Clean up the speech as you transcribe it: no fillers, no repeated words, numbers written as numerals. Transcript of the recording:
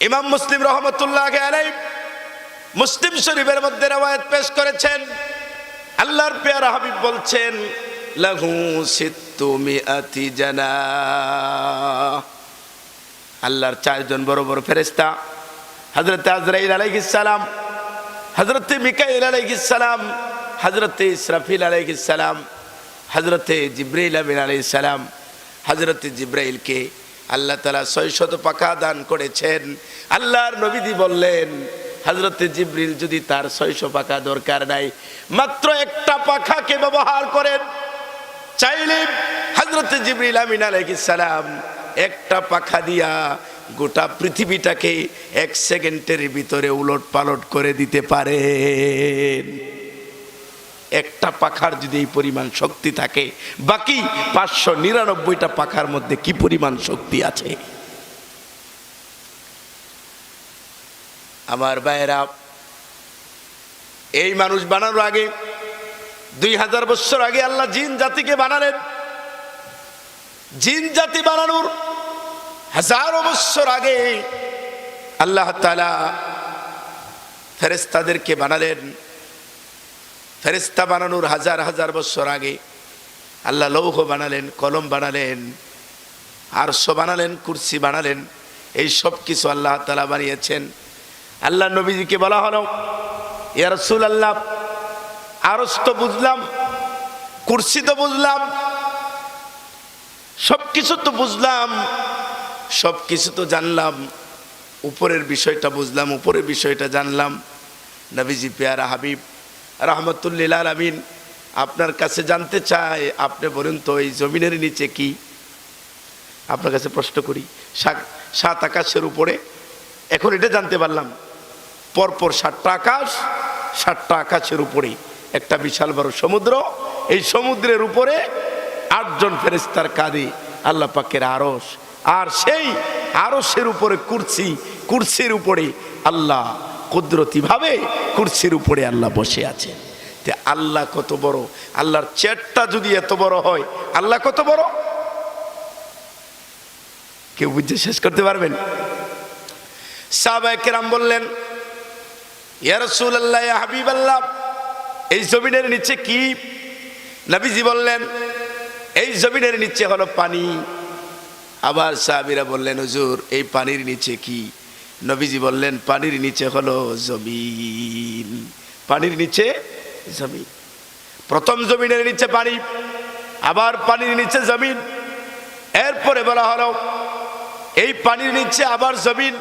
ইমাম মুসলিম রহমতুল্লাহি আলাইহি মুসলিম শরীফের মধ্যে রওয়ায়াত পেশ করেছেন, আল্লাহর পেয়ারা হাবিব বলছেন লাহু সিত্তু মিআতি জানাহ। আল্লাহর চারজন বড় বড় ফেরেশতা, হযরত আজরাইল আলাইহিস সালাম, হযরত মিকাইল আলাইহিস সালাম, হযরত ইসরাফিল আলাইহিস সালাম, হযরত জিবরাইল আমিন আলাইহিস সালাম। হযরত জিবরাইলকে আল্লাহ তাআলা 600 পাখা দান করেছেন। আল্লাহর নবীজি বললেন হযরত জিবরিল যদি তার 600 পাখা দরকার নাই, মাত্র একটা পাখাকে ব্যবহার করেন, চাইলে হযরত জিবরিল আমিন আলাইহিস সালাম একটা পাখা দিয়া গোটা পৃথিবীটাকে 1 সেকেন্ডের ভিতরে উলট পালট করে দিতে পারেন। একটা পাখার যদি এই পরিমাণ শক্তি থাকে, বাকি 599টা পাখার মধ্যে কি পরিমাণ শক্তি আছে? আমার ভাইয়েরা, এই মানুষ বানানোর আগে 2000 বছর আগে আল্লাহ জিন জাতিকে বানালেন। জিন জাতি বানানোর হাজারো বছর আগে আল্লাহ তাআলা ফেরেশতাদেরকে বানালেন। ফেরেশতা বানানোর হাজার হাজার বছর আগে আল্লাহ লৌহ বানালেন, কলম বানালেন, আরশ বানালেন, কুরসি বানালেন। এই সব কিছু আল্লাহ তাআলা বানিয়েছেন। আল্লাহ নবীজিকে বলা হলো, ইয়া রাসূলুল্লাহ, আরশ তো বুঝলাম, কুরসি তো বুঝলাম, সব কিছু তো বুঝলাম, সব কিছু তো জানলাম, উপরের বিষয়টা বুঝলাম, উপরের বিষয়টা জানলাম। নবীজি পেয়ারা হাবিব রাহমাতুল্লিল আলামিন আপনার কাছে জানতে চাই, আপনি বলুন তো এই জমিনের নিচে কি? আপনার কাছে প্রশ্ন করি, 7 আকাশের উপরে, এখন এটা জানতে পারলাম পরপর 7টা আকাশ, 7টা আকাশের উপরে একটা বিশাল বড় সমুদ্র, এই সমুদ্রের উপরে 8 জন ফেরেশতার কাঁধে আল্লাহ পাকের আরশ, আর সেই আরশের উপরে কুরসি, কুরসির উপরে আল্লাহ কুদরতি ভাবে কুরসির উপরে আল্লাহ বসে আছেন। তে আল্লাহ কত বড়! আল্লাহর চেয়ারটা যদি এত বড় হয়, আল্লাহ কত বড়? কেউ বুঝে শেষ করতে পারবেন? সাহাবায়ে কেরাম বললেন, ইয়া রাসূলুল্লাহ, ইয়া হাবিবাল্লাহ, এই জমিনের নিচে কি? নবীজি বললেন এই জমিনের নিচে হলো পানি। আবার সাহাবীরা বললেন, হুজুর এই পানির নিচে কি? নবীজি বললেন পানির নিচে হলো জমিন। পানির নিচে জমিন। প্রথম জমিনের নিচে পানি, আবার পানির নিচে জমিন। এরপরে বলা হলো এই পানির নিচে আবার জমিন,